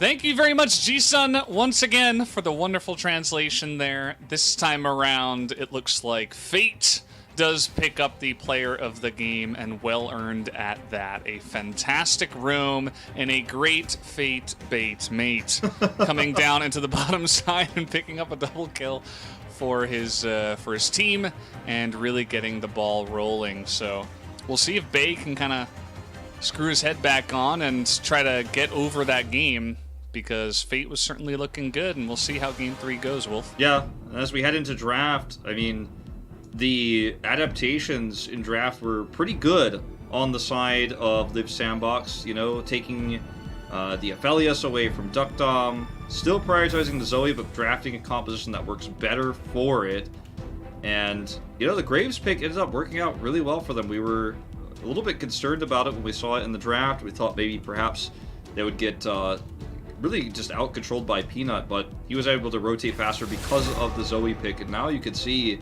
Thank you very much, G-Sun, once again for the wonderful translation there. This time around, it looks like Fate does pick up the player of the game, and well earned at that. A fantastic room and a great Fate bait mate coming down into the bottom side and picking up a double kill for his team and really getting the ball rolling. So we'll see if Bay can kind of screw his head back on and try to get over that game, because Fate was certainly looking good, and we'll see how Game 3 goes, Wolf. Yeah, as we head into draft, I mean, the adaptations in draft were pretty good on the side of Live Sandbox, you know, taking the Aphelios away from Duck Dom, still prioritizing the Zoe, but drafting a composition that works better for it. And, you know, the Graves pick ended up working out really well for them. We were a little bit concerned about it when we saw it in the draft. We thought maybe perhaps they would get really just out-controlled by Peanut, but he was able to rotate faster because of the Zoe pick, and now you could see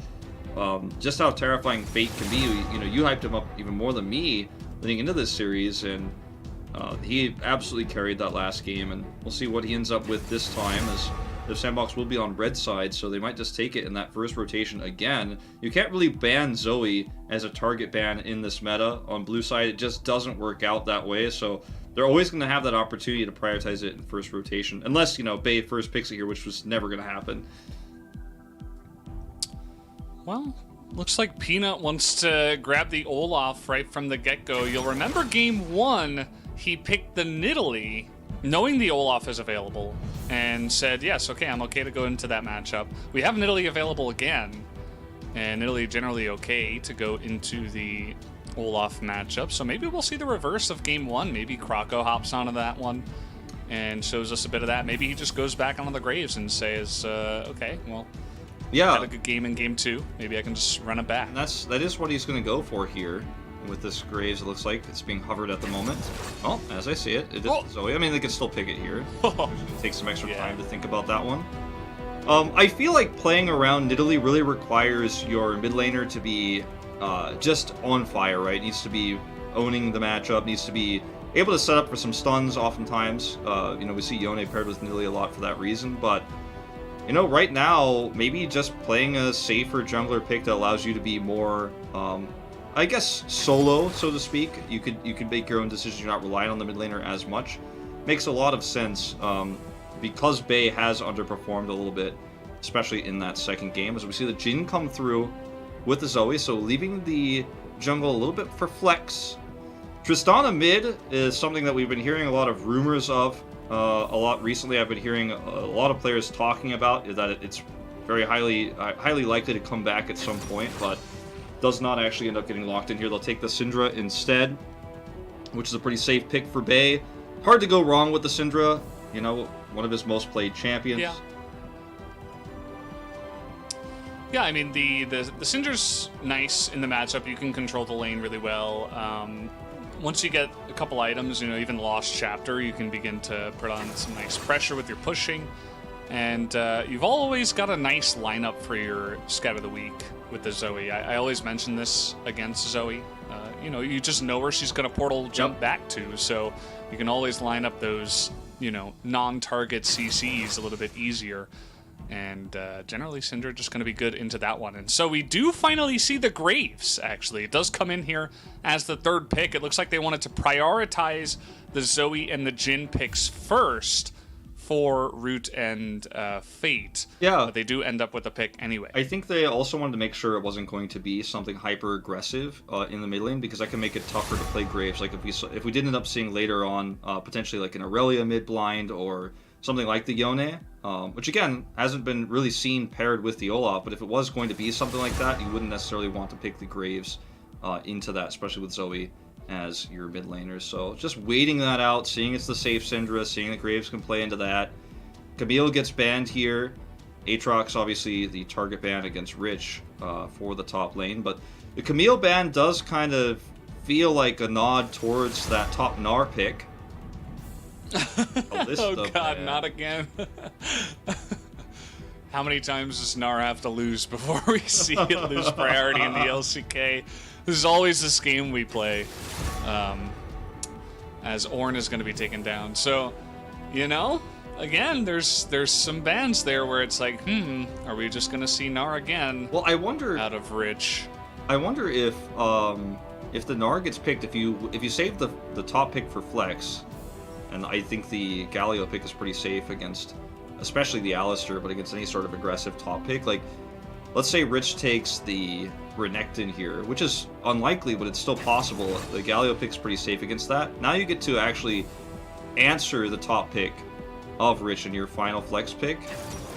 just how terrifying Fate can be. You know, you hyped him up even more than me leading into this series, and he absolutely carried that last game, and we'll see what he ends up with this time, as the Sandbox will be on red side, so they might just take it in that first rotation again. You can't really ban Zoe as a target ban in this meta. On blue side, it just doesn't work out that way, so they're always going to have that opportunity to prioritize it in first rotation, unless, you know, Bay first picks it here, which was never going to happen. Well, looks like Peanut wants to grab the Olaf right from the get-go. You'll remember Game 1, he picked the Nidalee, knowing the Olaf is available, and said, yes, okay, I'm okay to go into that matchup. We have Nidalee available again, and Nidalee generally okay to go into the Olaf matchup, so maybe we'll see the reverse of Game 1. Maybe Krako hops onto that one and shows us a bit of that. Maybe he just goes back onto the Graves and says, okay, well, yeah, had a good game in Game 2. Maybe I can just run it back. And that is what he's going to go for here with this Graves. It looks like it's being hovered at the moment. Well, as I see it, it is Zoe. I mean, they can still pick it here. It's going to take some extra time to think about that one. I feel like playing around Nidalee really requires your mid laner to be just on fire, right? Needs to be owning the matchup, needs to be able to set up for some stuns oftentimes. You know, we see Yone paired with Nidalee a lot for that reason, but, you know, right now, maybe just playing a safer jungler pick that allows you to be more, I guess, solo, so to speak. You could make your own decisions. You're not relying on the mid laner as much. Makes a lot of sense, because Bay has underperformed a little bit, especially in that second game, as we see the Jhin come through with the Zoe, so leaving the jungle a little bit for flex. Tristana mid is something that we've been hearing a lot of rumors of a lot recently. I've been hearing a lot of players talking about that it's very highly likely to come back at some point, but does not actually end up getting locked in here. They'll take the Syndra instead, which is a pretty safe pick for Bay. Hard to go wrong with the Syndra, you know, one of his most played champions. Yeah, I mean, the Syndra's nice in the matchup. You can control the lane really well. Once you get a couple items, you know, even Lost Chapter, you can begin to put on some nice pressure with your pushing. And you've always got a nice lineup for your Scout of the Week with the Zoe. I always mention this against Zoe. You know, you just know where she's going to portal jump back to, so you can always line up those, you know, non-target CCs a little bit easier. And generally, Syndra just going to be good into that one. And so we do finally see the Graves, actually. It does come in here as the third pick. It looks like they wanted to prioritize the Zoe and the Jhin picks first for Root and Fate. Yeah. But they do end up with a pick anyway. I think they also wanted to make sure it wasn't going to be something hyper-aggressive in the mid lane, because that can make it tougher to play Graves. Like, if we did end up seeing later on, potentially like an Aurelia mid-blind or something like the Yone, which again hasn't been really seen paired with the Olaf, but if it was going to be something like that, you wouldn't necessarily want to pick the Graves into that, especially with Zoe as your mid laners. So just waiting that out, seeing it's the safe Syndra, seeing the Graves can play into that. Camille gets banned here. Aatrox obviously the target ban against Rich for the top lane, but the Camille ban does kind of feel like a nod towards that top Gnar pick. Oh god, not again. How many times does Gnar have to lose before we see it lose priority in the LCK? This is always this game we play, as Ornn is going to be taken down. So you know, again, there's some bands there where it's like, are we just gonna see Gnar again? Well, I wonder out of Rich. I wonder if the Gnar gets picked, if you save the top pick for flex, and I think the Galio pick is pretty safe against, especially the Alistair, but against any sort of aggressive top pick. Like, let's say Rich takes the Renekton here, which is unlikely, but it's still possible. The Galio pick's pretty safe against that. Now you get to actually answer the top pick of Rich in your final flex pick,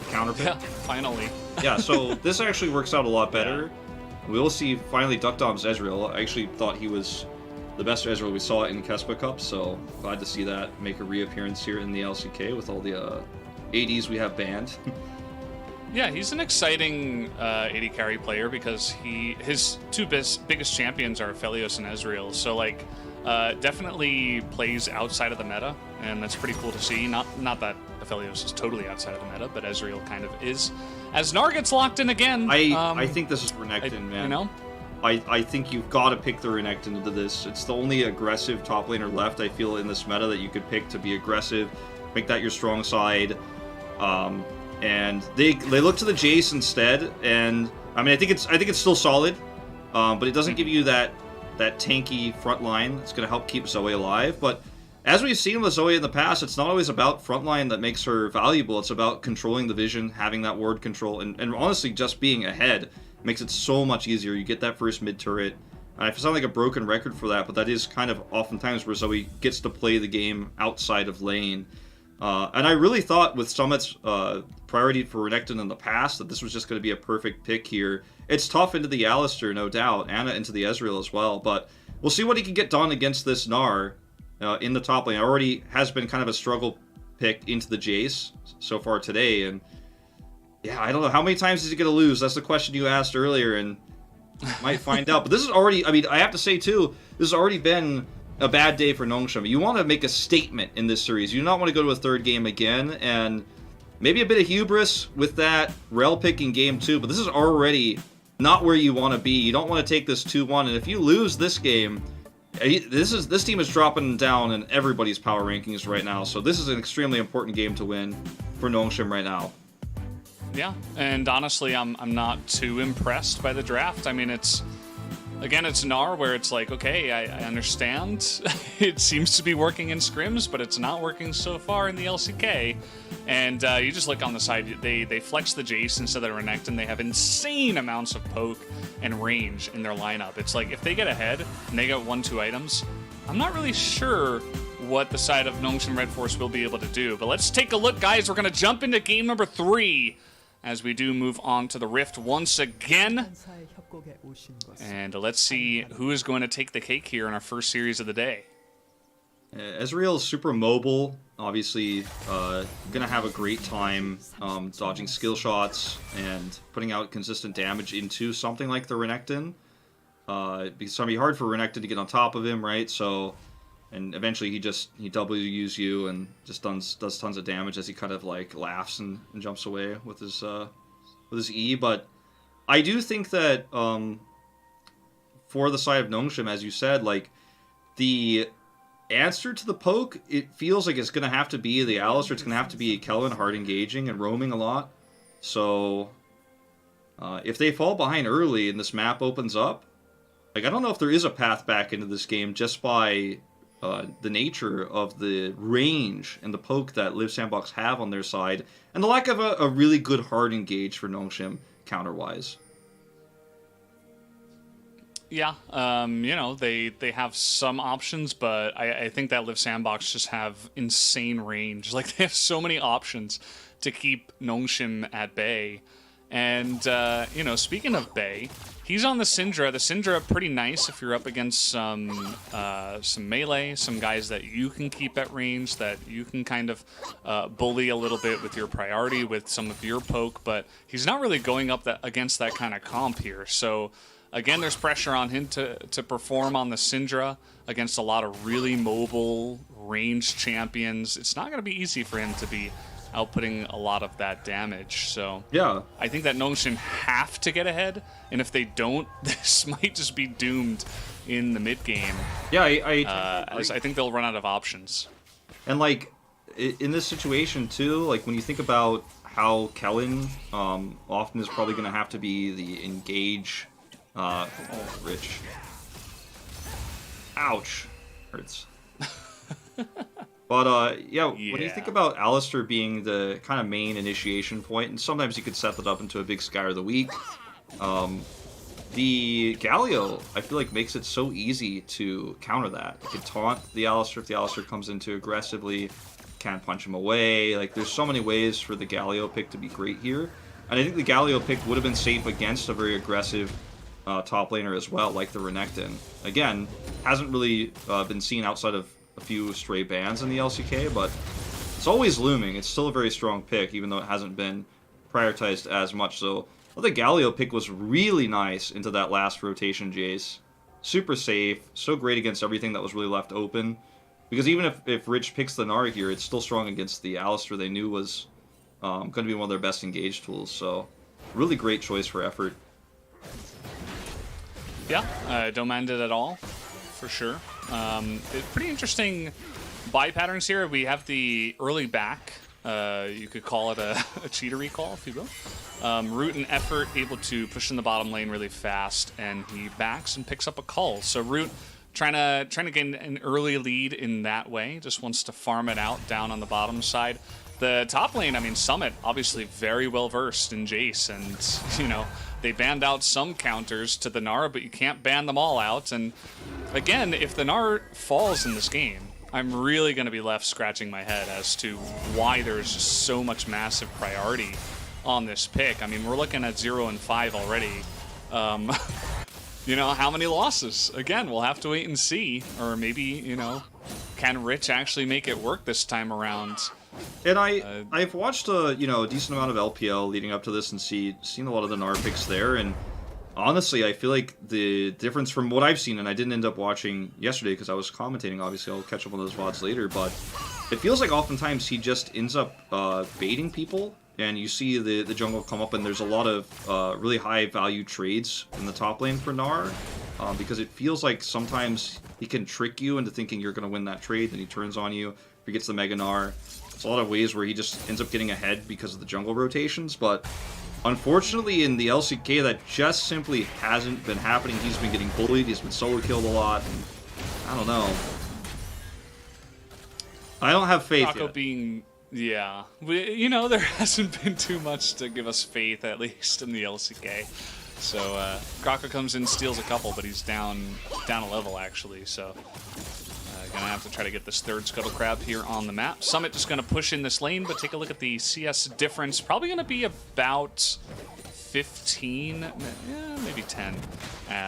counter pick. Yeah, finally. Yeah, so this actually works out a lot better. Yeah. We'll see finally Duck Dom's Ezreal. I actually thought he was the best Ezreal we saw in Kespa Cup, so glad to see that make a reappearance here in the LCK with all the ADs we have banned. Yeah, he's an exciting AD carry player because his two biggest champions are Aphelios and Ezreal. So like, definitely plays outside of the meta, and that's pretty cool to see. Not that Aphelios is totally outside of the meta, but Ezreal kind of is. As Gnar gets locked in again, I think this is Renekton, man. You know, I think you've got to pick the Renekton into this. It's the only aggressive top laner left, I feel, in this meta that you could pick to be aggressive, make that your strong side. And they look to the Jace instead, and I mean I think it's still solid, but it doesn't give you that tanky front line that's going to help keep Zoe alive. But as we've seen with Zoe in the past, it's not always about front line that makes her valuable. It's about controlling the vision, having that ward control, and honestly just being ahead makes it so much easier. You get that first mid turret. I sound like a broken record for that, but that is kind of oftentimes where Zoe gets to play the game outside of lane. And I really thought with Summit's priority for Renekton in the past that this was just going to be a perfect pick here. It's tough into the Alistair, no doubt, and into the Ezreal as well, but we'll see what he can get done against this Gnar in the top lane. Already has been kind of a struggle pick into the Jace so far today, and yeah, I don't know. How many times is he going to lose? That's the question you asked earlier, and might find out. But this is already, I mean, I have to say too, this has already been a bad day for Nongshim. You want to make a statement in this series. You do not want to go to a third game again, and maybe a bit of hubris with that Rel pick in game 2, but this is already not where you want to be. You don't want to take this 2-1, and if you lose this game, this team is dropping down in everybody's power rankings right now, so this is an extremely important game to win for Nongshim right now. Yeah, and honestly, I'm not too impressed by the draft. I mean, it's Gnar, where it's like, okay, I understand. It seems to be working in scrims, but it's not working so far in the LCK. And you just look on the side, they flex the Jace instead of the Renekton. They have insane amounts of poke and range in their lineup. It's like, if they get ahead and they get 1-2 items, I'm not really sure what the side of Nongshim Red Force will be able to do. But let's take a look, guys. We're going to jump into game number 3 as we do move on to the Rift once again. And let's see who is going to take the cake here in our first series of the day. Ezreal is super mobile, obviously going to have a great time dodging skill shots and putting out consistent damage into something like the Renekton. Because it's going to be hard for Renekton to get on top of him, right? So, and eventually he W's you and just does tons of damage as he kind of like laughs and jumps away with his E. But I do think that for the side of Nongshim, as you said, like the answer to the poke, it feels like it's going to have to be the Alistair. It's going to have to be Kellen hard engaging and roaming a lot. So if they fall behind early and this map opens up, like I don't know if there is a path back into this game just by the nature of the range and the poke that Live Sandbox have on their side, and the lack of a really good hard engage for Nongshim counter-wise. Yeah, you know, they have some options, but I think that Live Sandbox just have insane range. Like, they have so many options to keep Nongshim at bay. And, you know, speaking of bay, he's on the Syndra. The Syndra, pretty nice if you're up against some melee, some guys that you can keep at range, that you can kind of bully a little bit with your priority, with some of your poke, but he's not really going up against that kind of comp here. So, again, there's pressure on him to perform on the Syndra against a lot of really mobile, ranged champions. It's not going to be easy for him to be outputting a lot of that damage. So yeah, I think that Nongshim have to get ahead, and if they don't, this might just be doomed in the mid game. Yeah, as I think they'll run out of options. And like, in this situation too, like when you think about how Kellen often is probably going to have to be the engage. Rich. Ouch, hurts. But yeah, when you think about Alistair being the kind of main initiation point, and sometimes you could set that up into a big Sky of the Week. The Galio, I feel like, makes it so easy to counter that. You can taunt the Alistair if the Alistair comes in too aggressively. Can't punch him away. Like, there's so many ways for the Galio pick to be great here. And I think the Galio pick would have been safe against a very aggressive top laner as well, like the Renekton. Again, hasn't really been seen outside of a few stray bans in the LCK, but it's always looming. It's still a very strong pick, even though it hasn't been prioritized as much. So well, the Galio pick was really nice into that last rotation, Jace. Super safe, so great against everything that was really left open. Because even if Rich picks the Nara here, it's still strong against the Alistair they knew was going to be one of their best engage tools. So really great choice for effort. Yeah, don't mind it at all, for sure. Pretty interesting buy patterns here. We have the early back. You could call it a cheater recall, if you will. Root and Effort able to push in the bottom lane really fast, and he backs and picks up a cull. So Root trying to gain an early lead in that way. Just wants to farm it out down on the bottom side. The top lane, I mean, Summit, obviously very well versed in Jace, and, you know, they banned out some counters to the Nara, but you can't ban them all out. And again, if the Nara falls in this game, I'm really going to be left scratching my head as to why there's just so much massive priority on this pick. I mean, we're looking at 0 and 5 already. You know, how many losses? Again, we'll have to wait and see. Or maybe, you know, can Rich actually make it work this time around? And I've watched a decent amount of LPL leading up to this and seen a lot of the Nara picks there, and honestly, I feel like the difference from what I've seen, and I didn't end up watching yesterday because I was commentating, obviously I'll catch up on those VODs later, but it feels like oftentimes he just ends up baiting people, and you see the jungle come up, and there's a lot of really high value trades in the top lane for Gnar, because it feels like sometimes he can trick you into thinking you're going to win that trade, then he turns on you, he gets the Mega Gnar. It's a lot of ways where he just ends up getting ahead because of the jungle rotations, but unfortunately in the LCK that just simply hasn't been happening. He's been getting bullied, he's been solo killed a lot, and I don't know. I don't have faith yet. Being, yeah, you know, there hasn't been too much to give us faith, at least in the LCK. So Kraka comes in, steals a couple, but he's down a level actually, so gonna have to try to get this third Scuttle Crab here on the map. Summit just gonna push in this lane, but take a look at the CS difference. Probably gonna be about 15, maybe 10,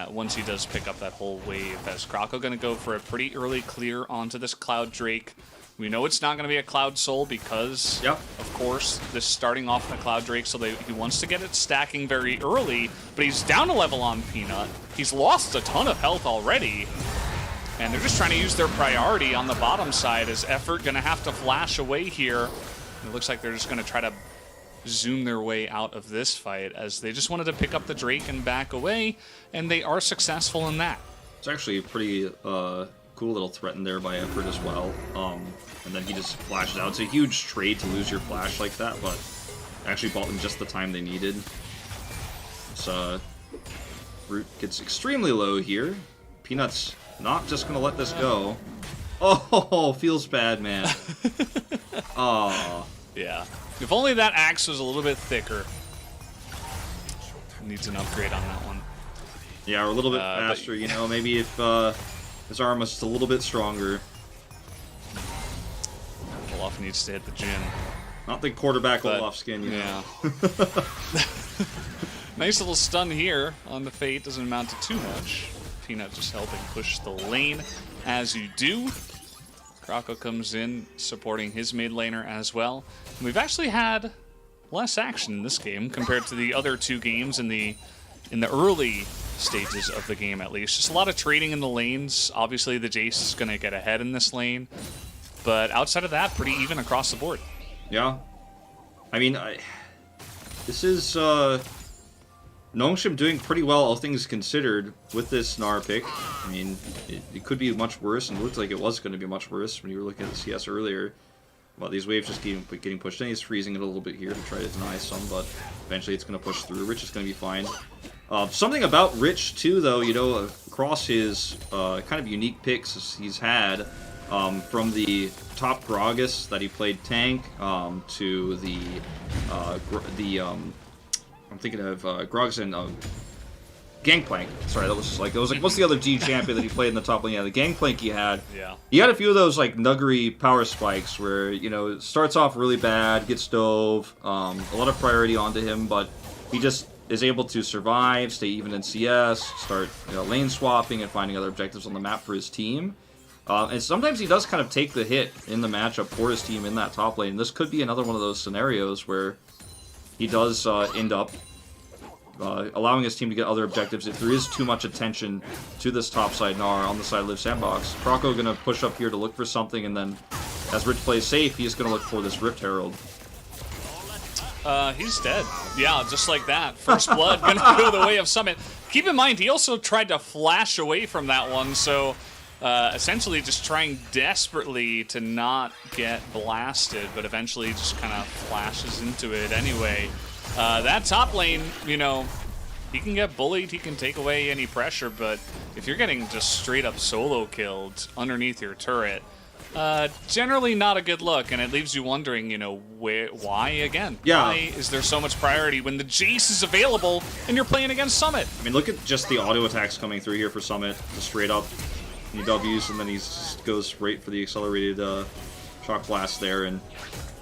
once he does pick up that whole wave. As Krako gonna go for a pretty early clear onto this Cloud Drake. We know it's not gonna be a Cloud Soul because, of course, this starting off the Cloud Drake, so he wants to get it stacking very early, but he's down a level on Peanut. He's lost a ton of health already. And they're just trying to use their priority on the bottom side. Is Effort going to have to flash away here? It looks like they're just going to try to zoom their way out of this fight, as they just wanted to pick up the Drake and back away, and they are successful in that. It's actually a pretty cool little threat in there by Effort as well. And then he just flashes out. It's a huge trade to lose your flash like that, but actually bought them just the time they needed. So Root gets extremely low here. Peanut's not just gonna let this go. Oh, feels bad, man. Oh. Yeah. If only that axe was a little bit thicker. Needs an upgrade on that one. Yeah, or a little bit faster, you know. Maybe if his arm was just a little bit stronger. Olaf needs to hit the gym. Not the quarterback Olaf skin, you know. Nice little stun here on the Fate. Doesn't amount to too much. Peanut just helping push the lane as you do. Krako comes in supporting his mid laner as well. And we've actually had less action in this game compared to the other two games in the early stages of the game, at least. Just a lot of trading in the lanes. Obviously the Jace is going to get ahead in this lane, but outside of that, pretty even across the board. Yeah. I mean, this is Nongshim doing pretty well, all things considered, with this Gnar pick. I mean, it could be much worse, and it looked like it was going to be much worse when you were looking at the CS earlier. Well, these waves just keep getting pushed in. He's freezing it a little bit here to try to deny some, but eventually it's going to push through. Rich is going to be fine. Something about Rich, too, though, you know, across his kind of unique picks he's had, from the top Gragas that he played tank, to the I'm thinking of Gragas and Gangplank. Sorry, that was like what's the other D champion that he played in the top lane? Yeah, the Gangplank he had. Yeah. He had a few of those like nuggery power spikes where, you know, it starts off really bad, gets dove, a lot of priority onto him, but he just is able to survive, stay even in CS, start, you know, lane swapping and finding other objectives on the map for his team. And sometimes he does kind of take the hit in the matchup for his team in that top lane. This could be another one of those scenarios where he does end up allowing his team to get other objectives if there is too much attention to this top side Gnar on the side of Live Sandbox. Croco going to push up here to look for something, and then as Rich plays safe, he's going to look for this Rift Herald. He's dead. Yeah, just like that. First blood gonna go the way of Summit. Keep in mind, he also tried to flash away from that one, so essentially just trying desperately to not get blasted, but eventually just kind of flashes into it anyway. That top lane, you know, he can get bullied, he can take away any pressure, but if you're getting just straight up solo killed underneath your turret, generally not a good look, and it leaves you wondering, you know, why again? Yeah. Why is there so much priority when the Jace is available and you're playing against Summit? I mean, look at just the auto attacks coming through here for Summit, just straight up. He W's, and then he just goes right for the accelerated shock blast there, and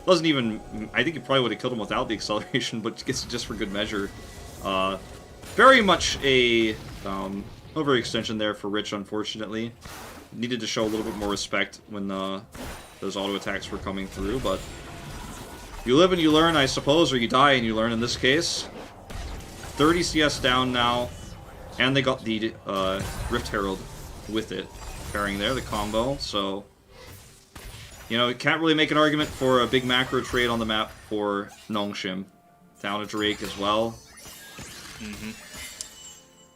doesn't even, I think he probably would have killed him without the acceleration, but gets it just for good measure. Very much a overextension there for Rich, unfortunately. Needed to show a little bit more respect when those auto attacks were coming through, but you live and you learn, I suppose, or you die and you learn in this case. 30 CS down now, and they got the Rift Herald with it, pairing there, the combo, so you know, can't really make an argument for a big macro trade on the map for Nongshim. Down a Drake as well.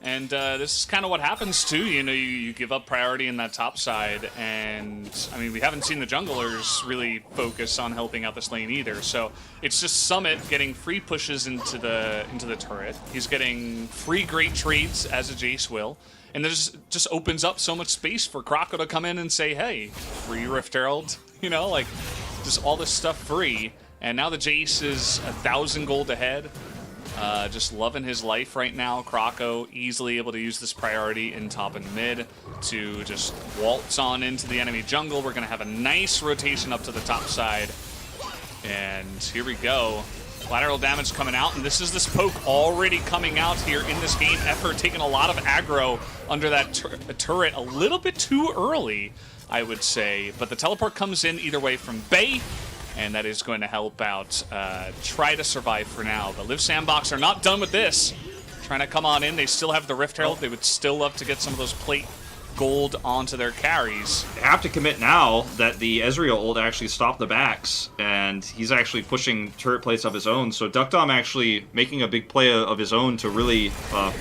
And this is kind of what happens too, you know, you give up priority in that top side, and I mean, we haven't seen the junglers really focus on helping out this lane either, so it's just Summit getting free pushes into the turret. He's getting free great trades as a Jace will, and there's just opens up so much space for Croco to come in and say, hey, free Rift Herald, you know, like, just all this stuff free, and now the Jace is 1,000 gold ahead. Just loving his life right now. Croco easily able to use this priority in top and mid to just waltz on into the enemy jungle. We're going to have a nice rotation up to the top side. And here we go. Lateral damage coming out, and this is this poke already coming out here in this game. Effort taking a lot of aggro under that turret a little bit too early, I would say. But the teleport comes in either way from Bay, and that is going to help out try to survive for now. The Live Sandbox are not done with this. Trying to come on in. They still have the Rift Herald. They would still love to get some of those plate gold onto their carries. They have to commit now that the Ezreal ult actually stopped the backs, and he's actually pushing turret plates of his own. So Duckdom actually making a big play of his own to really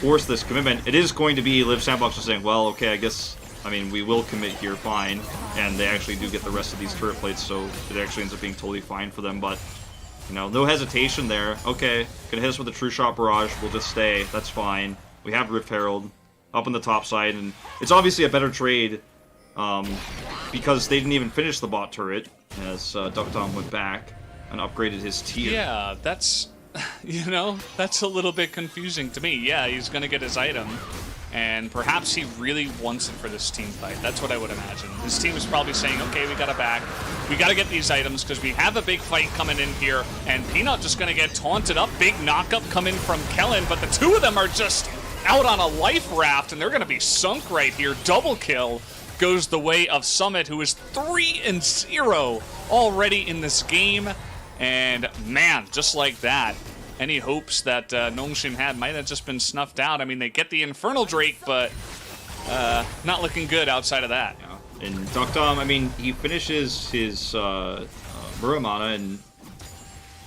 force this commitment. It is going to be Live Sandbox just saying, well, okay, I mean, we will commit here, fine. And they actually do get the rest of these turret plates, so it actually ends up being totally fine for them. But, you know, no hesitation there. Okay, gonna hit us with a True Shot Barrage. We'll just stay. That's fine. We have Rift Herald up on the top side, and it's obviously a better trade because they didn't even finish the bot turret as Duckdom went back and upgraded his tier. Yeah, that's, you know, that's a little bit confusing to me. Yeah, he's gonna get his item, and perhaps he really wants it for this team fight. That's what I would imagine. His team is probably saying, okay, we gotta back. We gotta get these items because we have a big fight coming in here, and Peanut just gonna get taunted up. Big knockup coming from Kellen, but the two of them are just out on a life raft, and they're gonna be sunk right here. Double kill goes the way of Summit, who is 3-0 already in this game. And man, just like that, any hopes that Nongshim had might have just been snuffed out. I mean, they get the Infernal Drake, but not looking good outside of that. Yeah. And Duckdom, I mean, he finishes his Muramana, and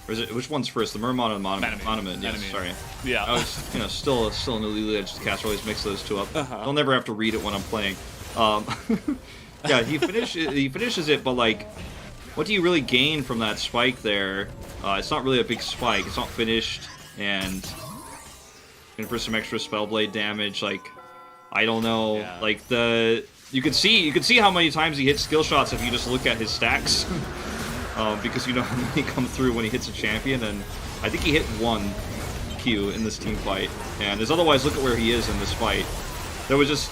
or is it, which one's first? The Muramana and Monument. Yes, sorry. Yeah. I was, you know, still a newly edged cast. Always mix those two up. I'll never have to read it when I'm playing. Yeah, he finishes it, but like, what do you really gain from that spike there? It's not really a big spike. It's not finished, and for some extra Spellblade damage, like, I don't know. Yeah. Like, you can see how many times he hits skill shots if you just look at his stacks, because you know how many come through when he hits a champion, and I think he hit 1 Q in this team fight, and as otherwise, look at where he is in this fight. There was just,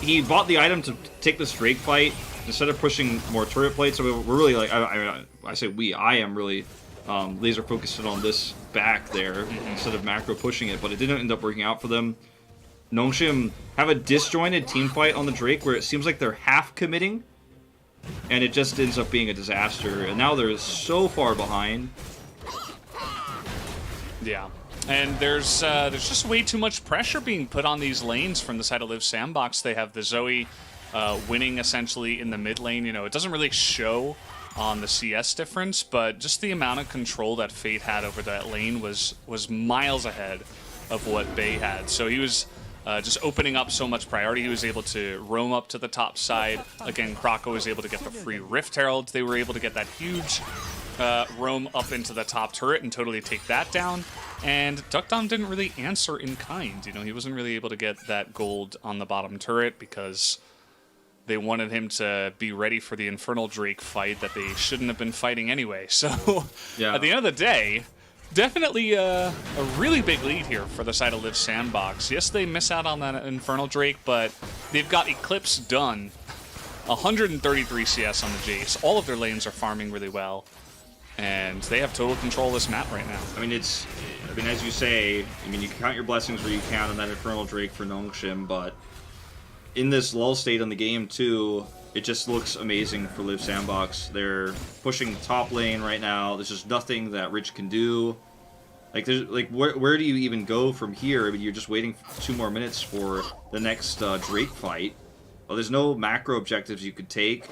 he bought the item to take this Drake fight instead of pushing more turret plates. So we're really like, I say we, I am really laser focused on this back there instead of macro pushing it, but it didn't end up working out for them. Nongshim have a disjointed team fight on the Drake where it seems like they're half committing, and it just ends up being a disaster. And now they're so far behind. Yeah. And there's just way too much pressure being put on these lanes from the side of Live Sandbox. They have the Zoe winning essentially in the mid lane. You know, it doesn't really show on the CS difference, but just the amount of control that Fate had over that lane was miles ahead of what Bay had. So he was just opening up so much priority. He was able to roam up to the top side. Again, Krako was able to get the free Rift Herald. They were able to get that huge roam up into the top turret and totally take that down. And Duckdown didn't really answer in kind. You know, he wasn't really able to get that gold on the bottom turret because they wanted him to be ready for the Infernal Drake fight that they shouldn't have been fighting anyway. So Yeah. At the end of the day, definitely a really big lead here for the side of Live Sandbox. Yes, they miss out on that Infernal Drake, but they've got Eclipse done. 133 CS on the Jace. All of their lanes are farming really well. And they have total control of this map right now. I mean, as you say, I mean, you can count your blessings where you can on that Infernal Drake for Nongshim, but in this lull state on the game, too, it just looks amazing for Live Sandbox. They're pushing top lane right now. There's just nothing that Rich can do. Like, where do you even go from here? I mean, you're just waiting 2 more minutes for the next Drake fight. Well, there's no macro objectives you could take.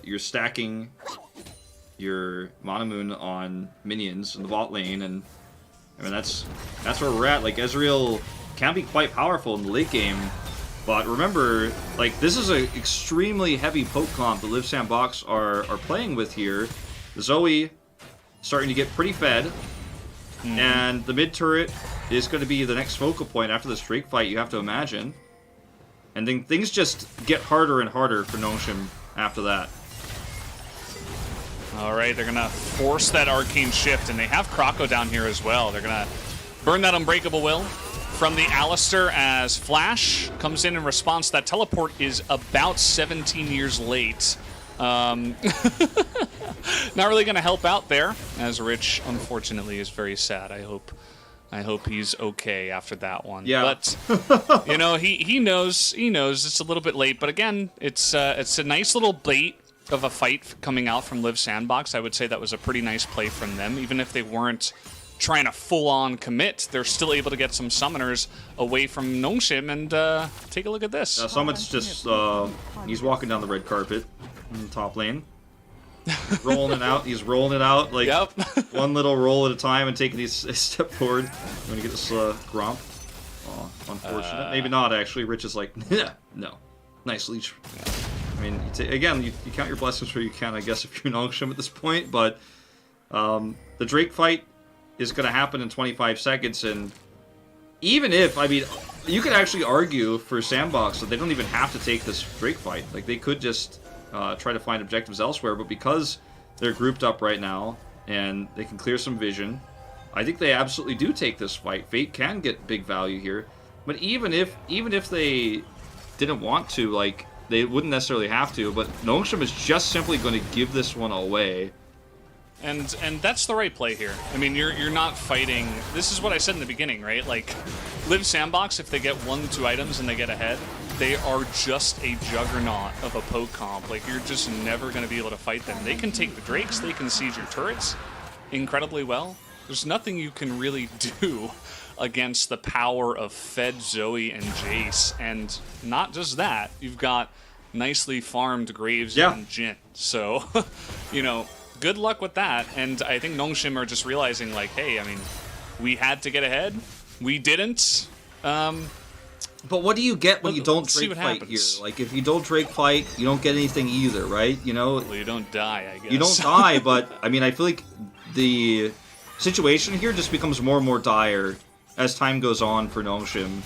You're stacking your Mana Moon on minions in the bot lane, and I mean that's where we're at. Like, Ezreal can be quite powerful in the late game, but remember, like, this is an extremely heavy poke comp that Live Sandbox are playing with here. The Zoe starting to get pretty fed, and the mid turret is going to be the next focal point after this Drake fight, you have to imagine. And then things just get harder and harder for Nongshim after that. All right, they're going to force that Arcane Shift, and they have Krako down here as well. They're going to burn that Unbreakable Will from the Alistair as Flash comes in response. That teleport is about 17 years late. Not really going to help out there, as Rich, unfortunately, is very sad. I hope he's okay after that one. Yeah. But, you know, he knows it's a little bit late. But again, it's a nice little bait of a fight coming out from Live Sandbox. I would say that was a pretty nice play from them. Even if they weren't trying to full-on commit, they're still able to get some summoners away from Nongshim, and take a look at this. Summon's just, he's walking down the red carpet in the top lane. Rolling it out. He's rolling it out, like, Yep. one little roll at a time and taking a step forward. I'm going to get this Gromp. Oh, unfortunate. Maybe not, actually. Rich is like, no. Nice leech. I mean, again, you count your blessings where you can, I guess, if you're Nongshim at this point, but the Drake fight is going to happen in 25 seconds, and even if, I mean, you could actually argue for Sandbox that they don't even have to take this Drake fight. Like, they could just try to find objectives elsewhere, but because they're grouped up right now, and they can clear some vision, I think they absolutely do take this fight. Fate can get big value here, but even if they didn't want to, like, they wouldn't necessarily have to, but Nongshim is just simply going to give this one away. And that's the right play here. I mean, you're not fighting. This is what I said in the beginning, right? Like, Live Sandbox, if they get 1-2 items and they get ahead, they are just a juggernaut of a poke comp. Like, you're just never going to be able to fight them. They can take the Drakes, they can siege your turrets incredibly well. There's nothing you can really do against the power of Fed, Zoe, and Jace. And not just that, you've got nicely farmed Graves and Jin. So, you know, good luck with that. And I think Nongshim are just realizing, like, hey, I mean, we had to get ahead. We didn't. But what do you get when you don't see Drake what fight happens. here? Like, if you don't Drake fight, you don't get anything either, right? You know? Well, you don't die, I guess. You don't die, but, I mean, I feel like the situation here just becomes more and more dire as time goes on for Nongshim.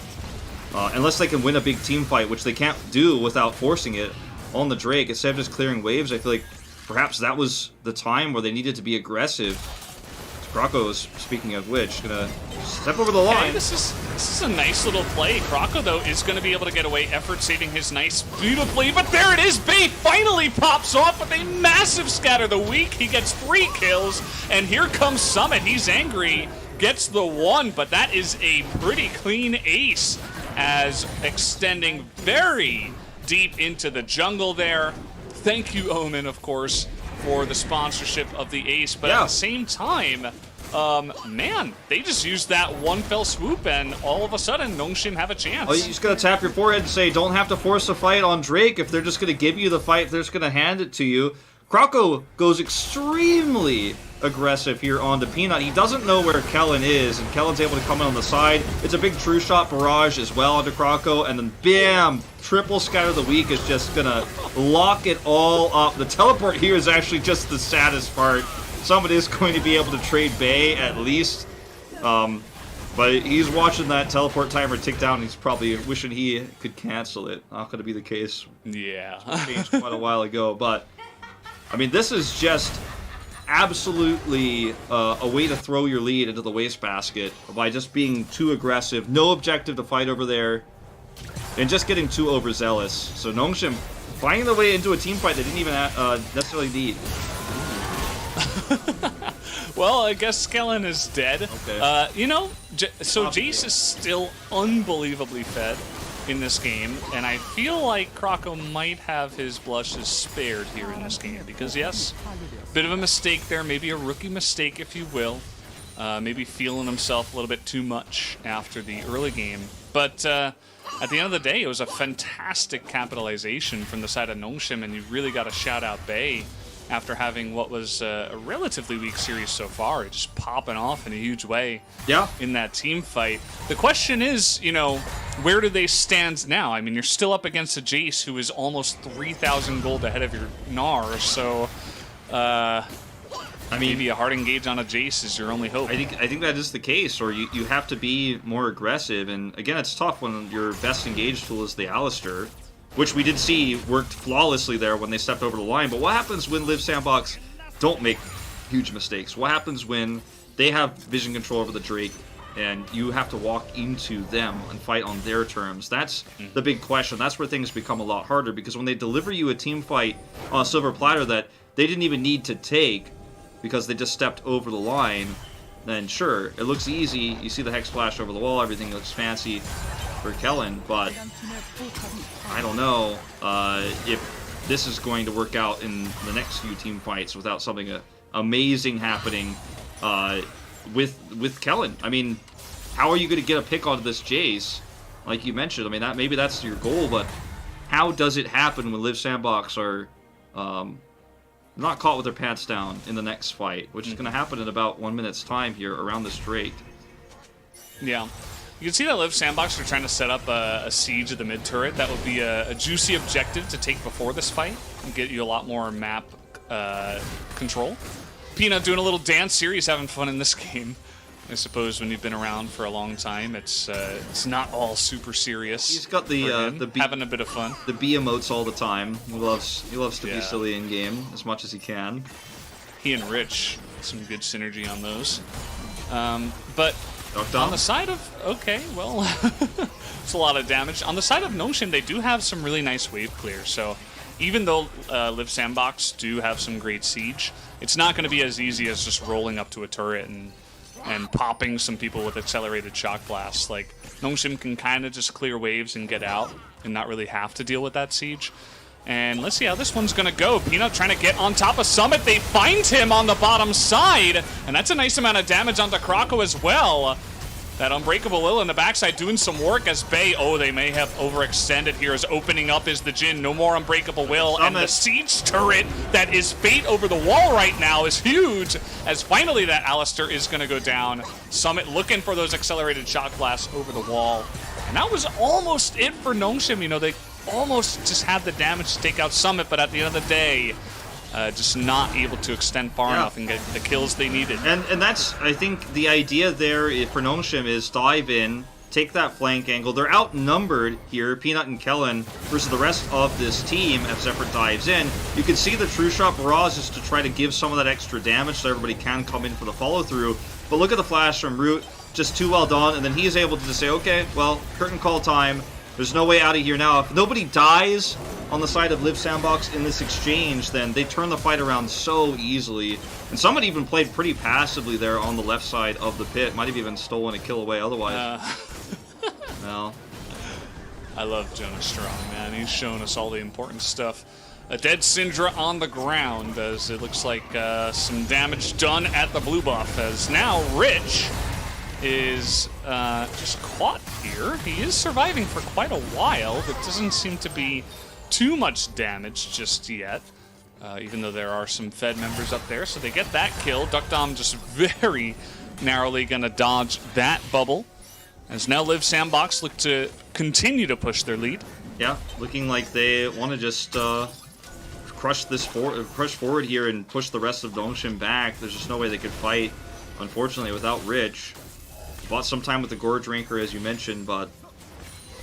Unless they can win a big team fight, which they can't do without forcing it on the Drake. Instead of just clearing waves, I feel like perhaps that was the time where they needed to be aggressive. Krako's, speaking of which, gonna step over the line. Hey, this is a nice little play. Krako, though, is going to be able to get away. Effort saving his nice, beautiful play. But there it is. Bay finally pops off with a massive scatter the weak. He gets 3 kills. And here comes Summit. He's angry. Gets the 1. But that is a pretty clean ace, as extending very deep into the jungle there. Thank you, Omen, of course, for the sponsorship of the ace, but at the same time, man, they just used that one fell swoop, and all of a sudden, Nongshim have a chance. Oh, you just gotta tap your forehead and say, don't have to force a fight on Drake. If they're just gonna give you the fight, they're just gonna hand it to you. Krako goes extremely aggressive here onto Peanut. He doesn't know where Kellen is, and Kellen's able to come in on the side. It's a big true shot barrage as well onto Krako, and then bam! Triple scatter the weak is just gonna lock it all up. The teleport here is actually just the saddest part. Someone is going to be able to trade Bay at least. But he's watching that teleport timer tick down, and he's probably wishing he could cancel it. Not gonna be the case. Yeah. Changed quite a while ago, but I mean, this is just absolutely a way to throw your lead into the wastebasket by just being too aggressive, no objective to fight over there, and just getting too overzealous. So Nongshim finding their way into a team fight they didn't even necessarily need. Well, I guess Skellen is dead. Okay. You know, so Jace is still unbelievably fed in this game, and I feel like Krako might have his blushes spared here in this game, because yes, bit of a mistake there, maybe a rookie mistake, if you will. Maybe feeling himself a little bit too much after the early game. But at the end of the day, it was a fantastic capitalization from the side of Nongshim, and you really got to shout out Bay after having what was a relatively weak series so far. It's just popping off in a huge way in that team fight. The question is, you know, where do they stand now? I mean, you're still up against a Jace who is almost 3,000 gold ahead of your Gnar, so I mean, maybe a hard engage on a Jace is your only hope. I think that is the case, or you have to be more aggressive, and again, it's tough when your best engage tool is the Alistair, which we did see worked flawlessly there when they stepped over the line. But what happens when Live Sandbox don't make huge mistakes? What happens when they have vision control over the Drake and you have to walk into them and fight on their terms? That's the big question. That's where things become a lot harder, because when they deliver you a team fight on a silver platter that they didn't even need to take because they just stepped over the line, then sure, it looks easy. You see the Hex Flash over the wall, everything looks fancy for Kellen, but I don't know if this is going to work out in the next few team fights without something amazing happening with Kellen. I mean, how are you going to get a pick onto this Jace, like you mentioned? I mean, maybe that's your goal, but how does it happen when Live Sandbox are not caught with their pants down in the next fight, which is going to happen in about 1 minute's time here around this Drake? Yeah. You can see that Live Sandbox are trying to set up a siege of the mid turret. That would be a juicy objective to take before this fight and get you a lot more map control. Peanut doing a little dance here. He's having fun in this game. I suppose when you've been around for a long time, it's not all super serious. He's got the having a bit of fun. The B emotes all the time. He loves to be silly in game as much as he can. He and Rich, some good synergy on those. But on the side of it's a lot of damage. On the side of Nongshim, they do have some really nice wave clear. So even though Live Sandbox do have some great siege, it's not going to be as easy as just rolling up to a turret and popping some people with accelerated shock blasts. Like, Nongshim can kind of just clear waves and get out and not really have to deal with that siege. And let's see how this one's going to go. Peanut trying to get on top of Summit. They find him on the bottom side, and that's a nice amount of damage onto Krako as well. That Unbreakable Will in the backside doing some work as Bay, they may have overextended here as opening up is the Jhin. No more Unbreakable Will, Summit. And the siege turret that is Fate over the wall right now is huge, as finally that Alistair is going to go down. Summit looking for those accelerated shock blasts over the wall. And that was almost it for Nongshim. You know, they almost just had the damage to take out Summit, but at the end of the day, just not able to extend far enough and get the kills they needed. And that's, I think, the idea there for Nongshim is dive in, take that flank angle. They're outnumbered here, Peanut and Kellen, versus the rest of this team as Zephyr dives in. You can see the True Shot Barrage is to try to give some of that extra damage so everybody can come in for the follow-through. But look at the flash from Root, just too well done, and then he's able to just say, okay, well, curtain call time. There's no way out of here now. If nobody dies on the side of Live Sandbox in this exchange, then they turn the fight around so easily. And someone even played pretty passively there on the left side of the pit. Might have even stolen a kill away otherwise. No. I love Jonas Strong, man. He's showing us all the important stuff. A dead Syndra on the ground as it looks like some damage done at the blue buff. As now Rich is just caught here. He is surviving for quite a while. There doesn't seem to be too much damage just yet, even though there are some Fed members up there. So they get that kill. Duckdom just very narrowly going to dodge that bubble. As now Live Sandbox look to continue to push their lead. Yeah, looking like they want to just crush forward here and push the rest of Nongshim back. There's just no way they could fight, unfortunately, without Rich. Bought some time with the Gorge Ranker, as you mentioned, but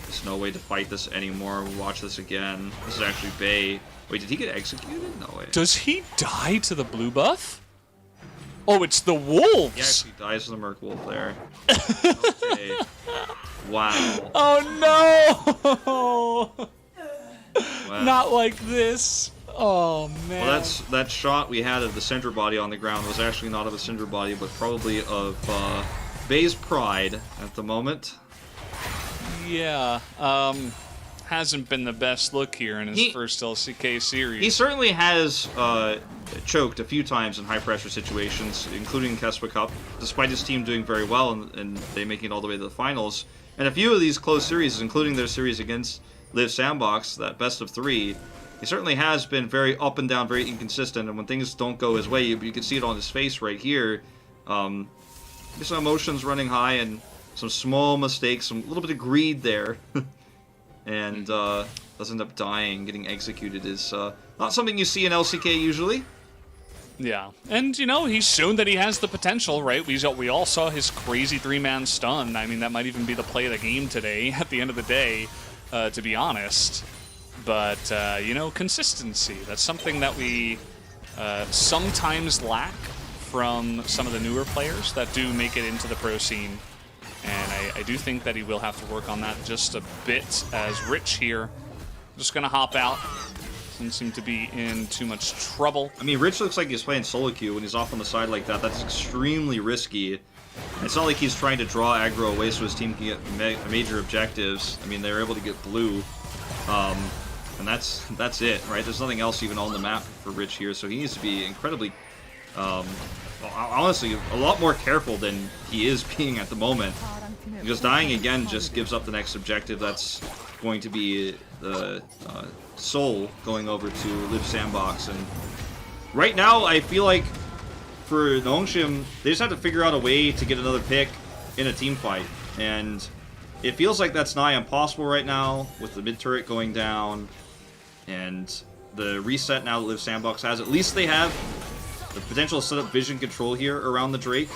there's no way to fight this anymore. We'll watch this again. This is actually Bay. Wait, did he get executed? No way. Does he die to the blue buff? Oh, it's the wolves! He actually dies to the Merc Wolf there. Okay. Wow. Oh no! Wow. Not like this. Oh man. Well, that shot we had of the Syndra body on the ground was actually not of a Syndra body, but probably of Bay's pride at the moment. Yeah. Hasn't been the best look here in his first LCK series. He certainly has choked a few times in high-pressure situations, including Kespa Cup, despite his team doing very well and they making it all the way to the finals. And a few of these close series, including their series against Live Sandbox, that best of 3, he certainly has been very up and down, very inconsistent, and when things don't go his way, you can see it on his face right here. Some emotions running high and some small mistakes, a little bit of greed there. And does end up dying, getting executed is not something you see in LCK usually. Yeah, and you know, he's shown that he has the potential, right? We all saw his crazy 3-man stun. I mean, that might even be the play of the game today at the end of the day, to be honest. But, you know, consistency, that's something that we sometimes lack from some of the newer players that do make it into the pro scene. And I do think that he will have to work on that just a bit, as Rich here just going to hop out. Doesn't seem to be in too much trouble. I mean, Rich looks like he's playing solo queue when he's off on the side like that. That's extremely risky. It's not like he's trying to draw aggro away so his team can get major objectives. I mean, they were able to get blue. And that's it, right? There's nothing else even on the map for Rich here, so he needs to be incredibly... honestly, a lot more careful than he is being at the moment. Because dying again just gives up the next objective. That's going to be the Soul going over to Live Sandbox. And right now, I feel like for Nongshim, they just have to figure out a way to get another pick in a team fight. And it feels like that's nigh impossible right now with the mid turret going down and the reset now that Live Sandbox has. At least they have the potential to set up vision control here around the Drake.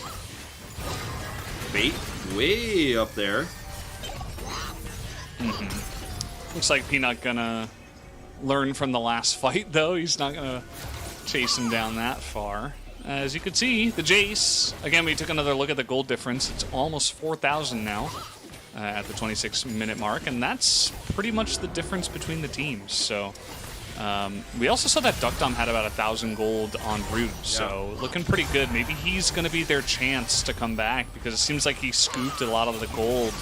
Bait way up there. Looks like Peanut gonna learn from the last fight, though. He's not gonna chase him down that far. As you can see, the Jace, again, we took another look at the gold difference. It's almost 4,000 now at the 26-minute mark, and that's pretty much the difference between the teams. So we also saw that Duckdom had about 1,000 gold on Root, so looking pretty good. Maybe he's going to be their chance to come back, because it seems like he scooped a lot of the gold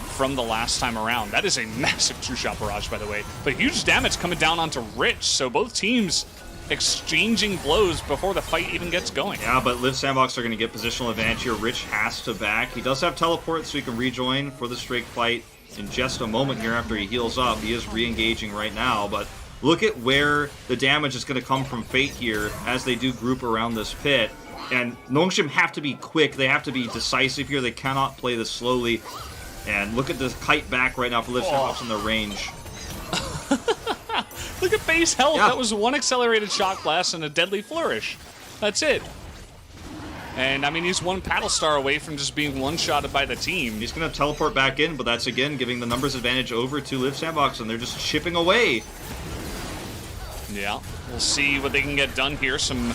from the last time around. That is a massive True Shot Barrage, by the way, but huge damage coming down onto Rich, so both teams exchanging blows before the fight even gets going. Yeah, but Live Sandbox are going to get positional advantage here. Rich has to back. He does have teleport, so he can rejoin for the Drake fight in just a moment here after he heals up. He is re-engaging right now, but look at where the damage is going to come from Fate here as they do group around this pit. And Nongshim have to be quick. They have to be decisive here. They cannot play this slowly. And look at this kite back right now for Liv Sandbox in the range. Look at base health. Yeah. That was one accelerated shock blast and a deadly flourish. That's it. And I mean, he's one paddle star away from just being one-shotted by the team. He's going to teleport back in, but that's again giving the numbers advantage over to Liv Sandbox, and they're just chipping away. Yeah, we'll see what they can get done here. Some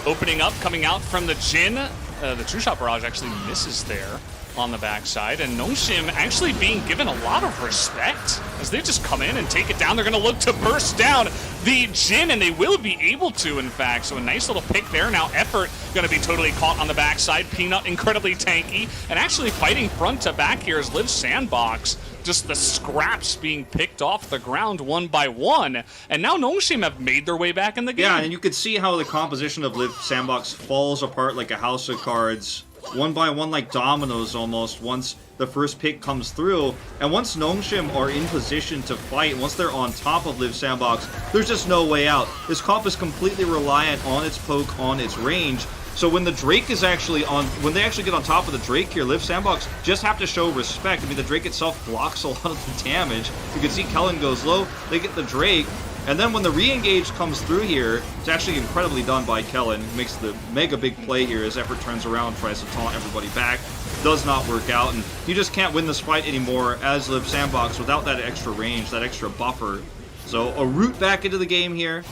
opening up coming out from the Jin. The True Shot Barrage actually misses there on the backside, and Nongshim actually being given a lot of respect as they just come in and take it down. They're going to look to burst down the Jin, and they will be able to, in fact. So a nice little pick there. Now Effort going to be totally caught on the backside. Peanut incredibly tanky, and actually fighting front to back here is Liv Sandbox. Just the scraps being picked off the ground one by one, and now Nongshim have made their way back in the game. Yeah, and you could see how the composition of Liv Sandbox falls apart like a house of cards, one by one, like dominoes almost, once the first pick comes through. And once Nongshim are in position to fight, once they're on top of Liv Sandbox, there's just no way out. This comp is completely reliant on its poke, on its range. So when the Drake is actually on, when they actually get on top of the Drake here, Liv Sandbox just have to show respect. I mean, the Drake itself blocks a lot of the damage. You can see Kellen goes low, they get the Drake, and then when the re-engage comes through here, it's actually incredibly done by Kellen. He makes the mega big play here as Effort turns around, tries to taunt everybody back. Does not work out, and you just can't win this fight anymore as Liv Sandbox without that extra range, that extra buffer. So a route back into the game here.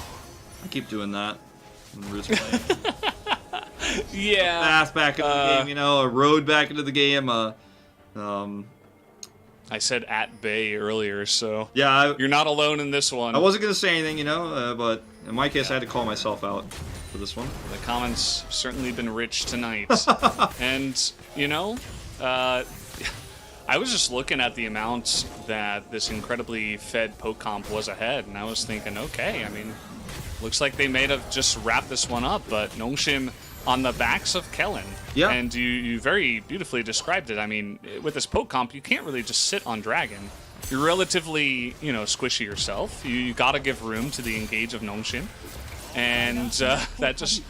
I keep doing that when Root's playing. Yeah. Path back into the game, you know, a road back into the game. I said at bay earlier, so yeah, you're not alone in this one. I wasn't going to say anything, you know, but in my case, I had to call myself out for this one. The comments certainly been rich tonight. And, you know, I was just looking at the amount that this incredibly fed poke comp was ahead, and I was thinking, okay, I mean, looks like they may have just wrapped this one up, but Nongshim on the backs of Kellen. Yeah. And you very beautifully described it. I mean, with this poke comp, you can't really just sit on Dragon. You're relatively, you know, squishy yourself. You got to give room to the engage of Nongshim. And that just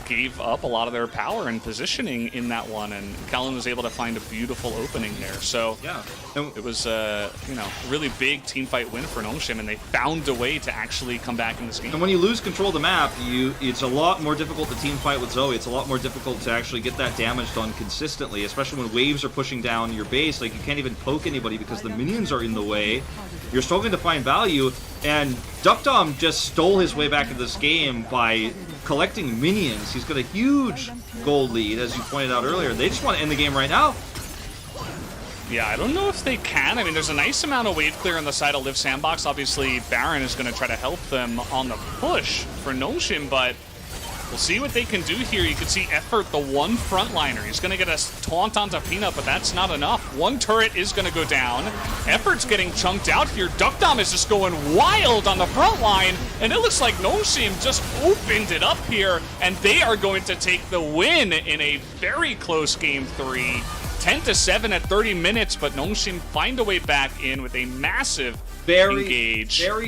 gave up a lot of their power and positioning in that one, and Kellen was able to find a beautiful opening there. So yeah, it was you know, a really big team fight win for Nongshim, and they found a way to actually come back in this game. And when you lose control of the map, it's a lot more difficult to team fight with Zoe. It's a lot more difficult to actually get that damage done consistently, especially when waves are pushing down your base. Like, you can't even poke anybody because the minions are in the way. You're struggling to find value, and DuckDom just stole his way back into this game by collecting minions. He's got a huge gold lead, as you pointed out earlier. They just want to end the game right now. Yeah, I don't know if they can. I mean, there's a nice amount of wave clear on the side of Liv Sandbox. Obviously, Baron is going to try to help them on the push for Nongshim, but we'll see what they can do here. You can see Effort, the one frontliner. He's going to get a taunt onto Peanut, but that's not enough. One turret is going to go down. Effort's getting chunked out here. DuckDom is just going wild on the front line, and it looks like Nongshim just opened it up here, and they are going to take the win in a very close Game 3. 10-7 at 30 minutes, but Nongshim find a way back in with a massive engage. Very,